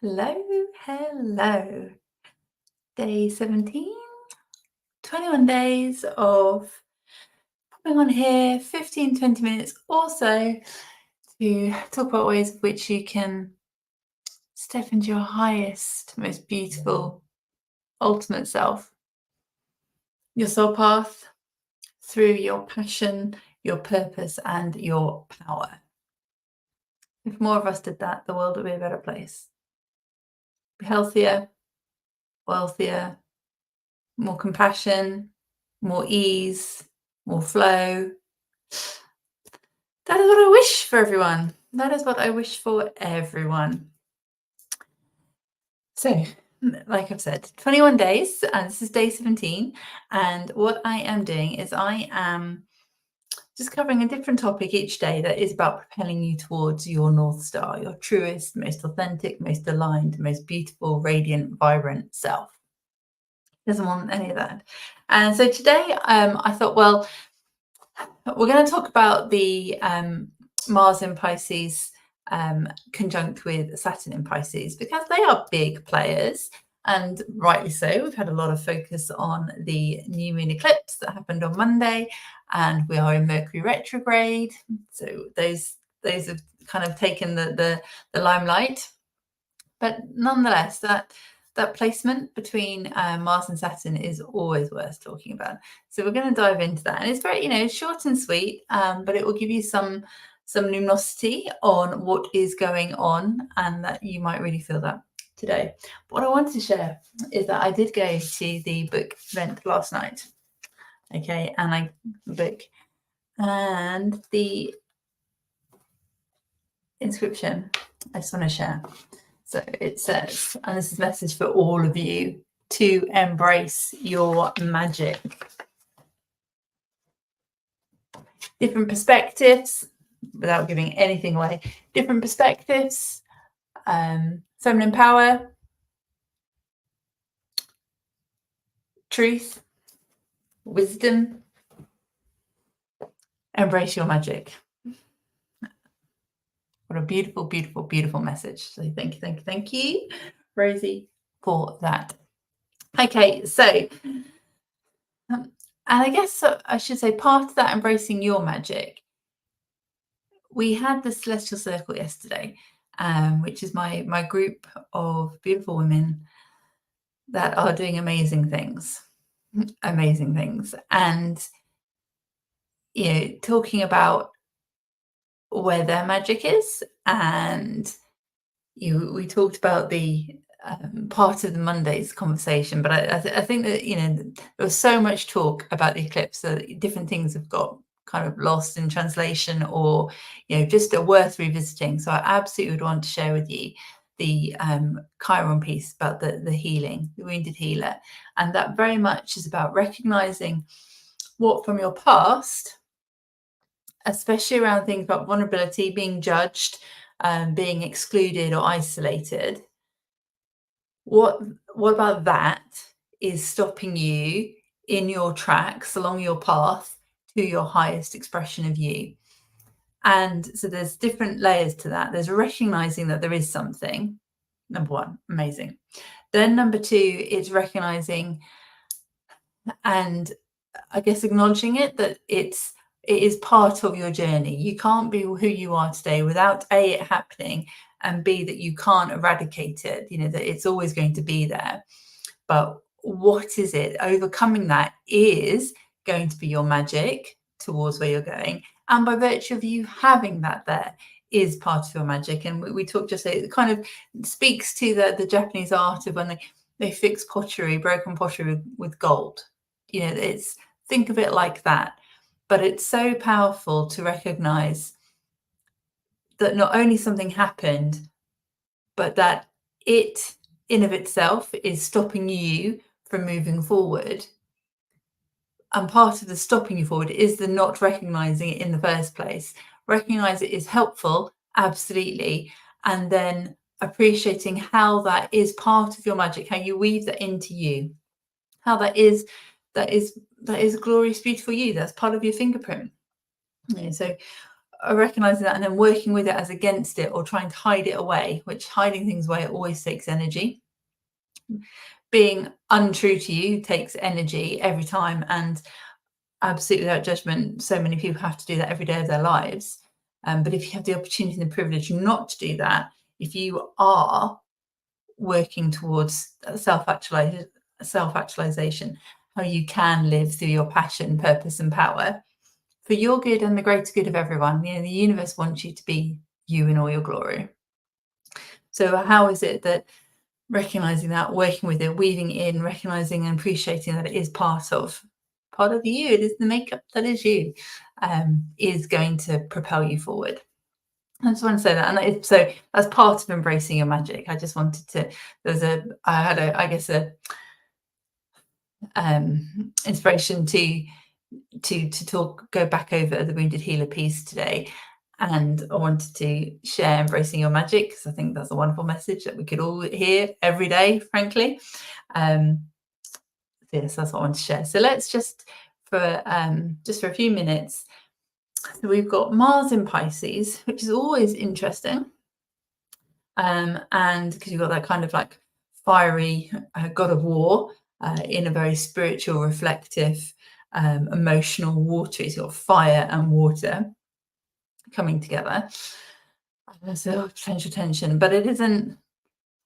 Hello, hello. Day 17, 21 days of popping on here, 15, 20 minutes or so to talk about ways in which you can step into your highest, most beautiful, ultimate self, your soul path through your passion, your purpose, and your power. If more of us did that, the world would be a better place. Be healthier, wealthier, more compassion, more ease, more flow. That is what I wish for everyone. That is what I wish for everyone. So, like I've said, 21 days, and this is day 17. And what I am doing is I am just covering a different topic each day that is about propelling you towards your North Star, your truest, most authentic, most aligned, most beautiful, radiant, vibrant self. Doesn't want any of that. And so today I thought, well, we're going to talk about the Mars in Pisces conjunct with Saturn in Pisces because they are big players, and rightly so. We've had a lot of focus on the new moon eclipse that happened on Monday, and we are in Mercury retrograde. So those have kind of taken the limelight. But nonetheless, that placement between Mars and Saturn is always worth talking about. So we're going to dive into that, and it's very, short and sweet, but it will give you some luminosity on what is going on, and that you might really feel that today. But what I wanted to share is that I did go to the book event last night. Okay, and and the inscription I just want to share. So it says, and this is a message for all of you, to embrace your magic. Different perspectives, without giving anything away, different perspectives, feminine power, truth, wisdom. Embrace your magic. What a beautiful, beautiful, beautiful message. So thank you, Rosie, for that. Okay, so, and I guess I should say part of that embracing your magic, we had the Celestial Circle yesterday, which is my group of beautiful women that are doing amazing things, and talking about where their magic is, and we talked about the part of the Monday's conversation, but I think that there was so much talk about the eclipse that different things have got kind of lost in translation, or just are worth revisiting. So I absolutely would want to share with you the Chiron piece about the healing, the wounded healer, and that very much is about recognizing what from your past, especially around things about vulnerability, being judged, being excluded or isolated. What about that is stopping you in your tracks along your path to your highest expression of you? And so there's different layers to that. There's recognizing that there is something. Number one, amazing. Then number two, it's recognizing and I guess acknowledging it, that it is part of your journey. You can't be who you are today without A, it happening, and B, that you can't eradicate it, that it's always going to be there. But what is it? Overcoming that is going to be your magic towards where you're going. And by virtue of you having that there is part of your magic. And we talked just, it kind of speaks to the Japanese art of when they fix pottery, broken pottery with gold. It's, think of it like that. But it's so powerful to recognize that not only something happened, but that it in of itself is stopping you from moving forward. And part of the stopping you forward is the not recognizing it in the first place. Recognize it is helpful, absolutely. And then appreciating how that is part of your magic, how you weave that into you, how that is glorious, beautiful you. That's part of your fingerprint. So recognizing that and then working with it as against it or trying to hide it away, which hiding things away always takes energy. Being untrue to you takes energy every time, and absolutely without judgment, so many people have to do that every day of their lives. But if you have the opportunity and the privilege not to do that, if you are working towards self-actualization, how you can live through your passion, purpose, and power for your good and the greater good of everyone. The universe wants you to be you in all your glory. So how is it that recognizing that, working with it, weaving in, recognizing and appreciating that it is part of you, it is the makeup that is you, is going to propel you forward. I just want to say that, and so that's part of embracing your magic. I just wanted to. I had I guess inspiration to go back over the Wounded Healer piece today, and I wanted to share embracing your magic because I think that's a wonderful message that we could all hear every day, frankly. Yes, that's what I want to share. So let's just for a few minutes. So we've got Mars in Pisces, which is always interesting. And because you've got that kind of like fiery god of war in a very spiritual, reflective, emotional, watery, sort of fire and water coming together. There's a potential tension, but it isn't.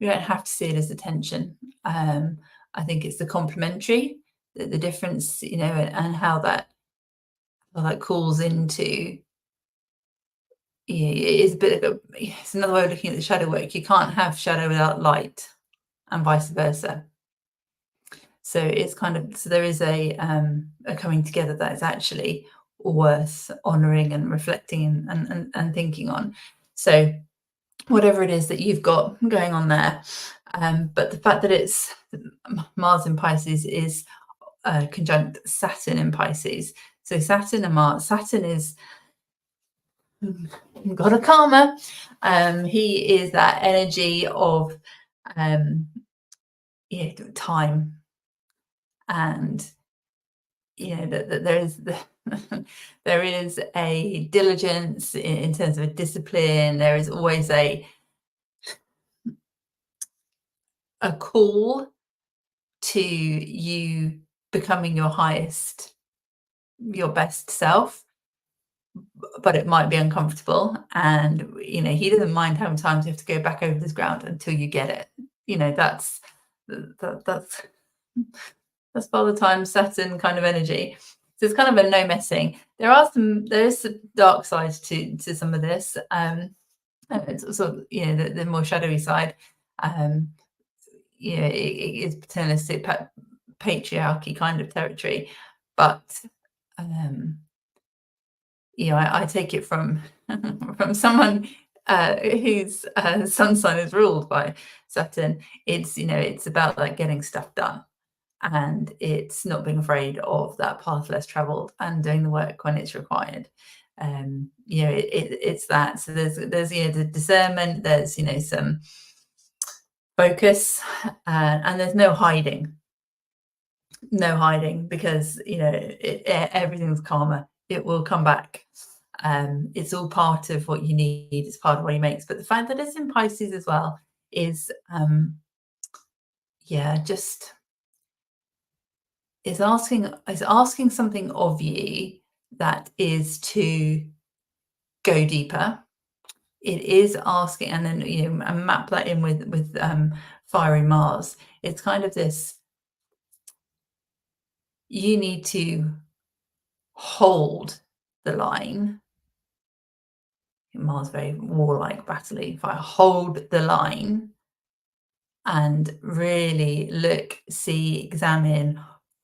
You don't have to see it as a tension. I think it's the complementary, the difference, and how that calls into. Yeah, it is a bit of it's another way of looking at the shadow work. You can't have shadow without light, and vice versa. So it's there is a coming together that is actually worth honouring and reflecting and thinking on. So whatever it is that you've got going on there, but the fact that it's Mars in Pisces is conjunct Saturn in Pisces. So Saturn and Mars. Saturn is got a karma. He is that energy of time, and that there is there is a diligence in terms of a discipline. There is always a call to you becoming your best self, but it might be uncomfortable. And he doesn't mind how many times you have to go back over this ground until you get it. That's Father Time Saturn kind of energy. So it's kind of a no messing. There is some dark side to some of this. It's sort of the more shadowy side. It is paternalistic, patriarchy kind of territory, but I take it from from someone whose sun sign is ruled by Saturn. It's about like getting stuff done, and it's not being afraid of that path less traveled and doing the work when it's required. It's that. So there's the discernment. There's some focus, and there's no hiding. No hiding, because everything's karma. It will come back. It's all part of what you need. It's part of what he makes. But the fact that it's in Pisces as well is just is asking something of you that is to go deeper. It is asking, and then and map that in with fiery Mars. It's kind of this. You need to hold the line. Mars very warlike, battling. If I hold the line and really look, see, examine,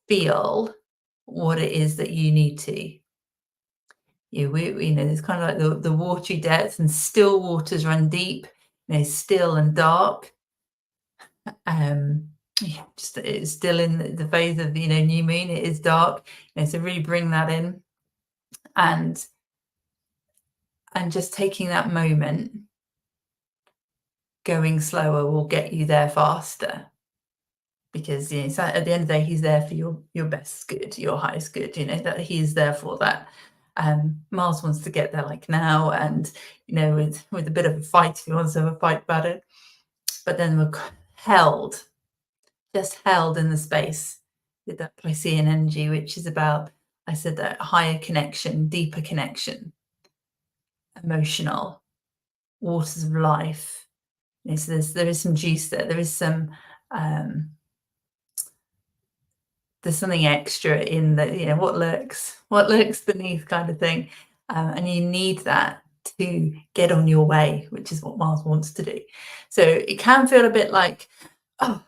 feel what it is that you need to. There's kind of like the watery depths, and still waters run deep. Still and dark. It's still in the phase of new moon. It is dark. So really bring that in, and just taking that moment. Going slower will get you there faster, because so at the end of the day, he's there for your best good, your highest good. That he's there for that. Mars wants to get there like now, and with a bit of a fight, he wants to have a fight about it. But then we're held, just held in the space with that Piscean energy, which is about, I said, that higher connection, deeper connection, emotional, waters of life. So there is some juice there. There is some there's something extra in the, what lurks beneath kind of thing. And you need that to get on your way, which is what Mars wants to do. So it can feel a bit like, oh,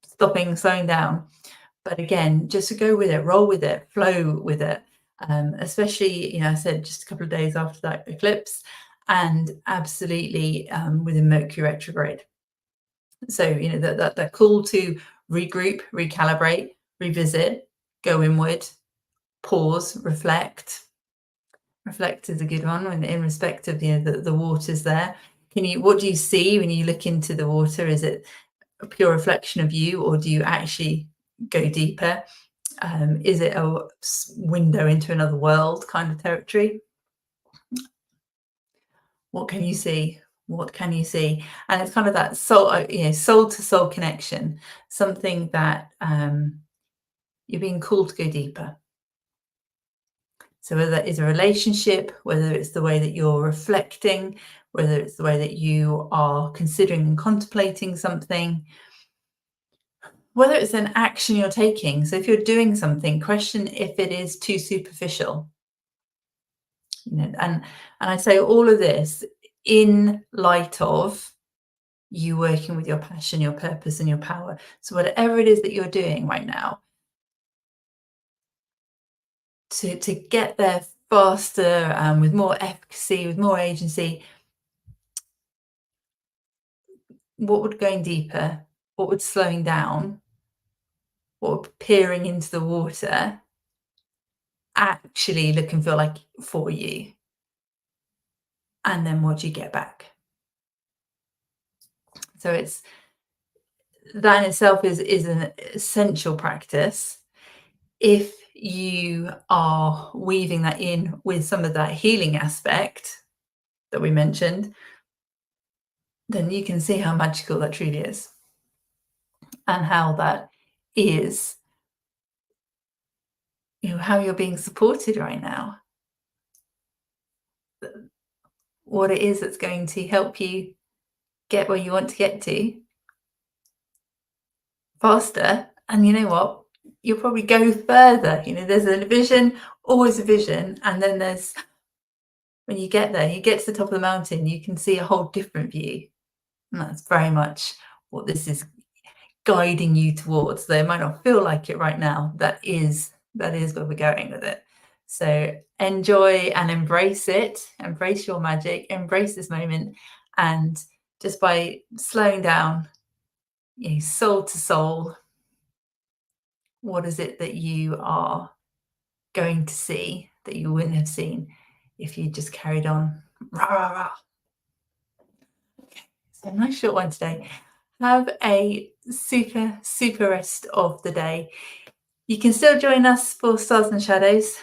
stopping, slowing down. But again, just to go with it, roll with it, flow with it. Especially, I said just a couple of days after that eclipse, and absolutely with a Mercury retrograde. So, that call to regroup, recalibrate, revisit, go inward, pause, reflect. Reflect is a good one in respect of the waters there. What do you see when you look into the water? Is it a pure reflection of you, or do you actually go deeper? Is it a window into another world kind of territory? What can you see? What can you see? And it's kind of that soul to soul connection, something that you're being called to go deeper. So whether that is a relationship, whether it's the way that you're reflecting, whether it's the way that you are considering and contemplating something, whether it's an action you're taking. So if you're doing something, question if it is too superficial. And I say all of this in light of you working with your passion, your purpose, and your power. So whatever it is that you're doing right now, to get there faster, with more efficacy, with more agency, what would going deeper, what would slowing down, what would peering into the water actually look and feel like for you? And then what do you get back? So it's that in itself is an essential practice. If you are weaving that in with some of that healing aspect that we mentioned, then you can see how magical that truly is, and how that is, how you're being supported right now. What it is that's going to help you get where you want to get to faster. And you know what? You'll probably go further. There's a vision, always a vision. And then when you get there, you get to the top of the mountain, you can see a whole different view. And that's very much what this is guiding you towards. Though it might not feel like it right now. That is where we're going with it. So enjoy and embrace it. Embrace your magic. Embrace this moment. And just by slowing down, soul to soul, what is it that you are going to see that you wouldn't have seen if you just carried on? Rah, rah, rah. Okay, so a nice short one today. Have a super, super rest of the day. You can still join us for Stars and Shadows.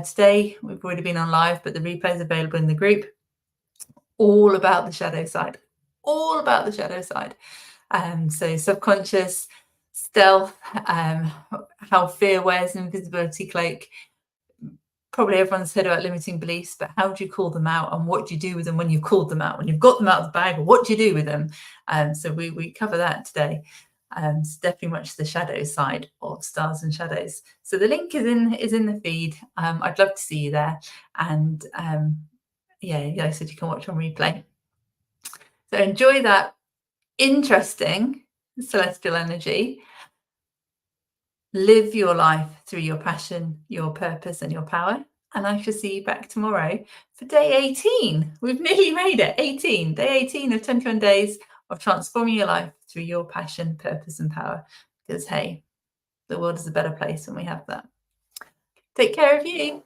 Today, we've already been on live, but the replay is available in the group. All about the shadow side. All about the shadow side. So subconscious, stealth, how fear wears an invisibility cloak. Probably everyone's heard about limiting beliefs, but how do you call them out, and what do you do with them when you've called them out? When you've got them out of the bag, what do you do with them? So we cover that today. It's definitely much the shadow side of Stars and Shadows. So the link is in the feed. I'd love to see you there. And like I said, you can watch on replay. So enjoy that interesting celestial energy. Live your life through your passion, your purpose, and your power. And I shall see you back tomorrow for day 18. We've nearly made it. Day 18 of 21 days of transforming your life through your passion, purpose, and power. Because, hey, the world is a better place when we have that. Take care of you.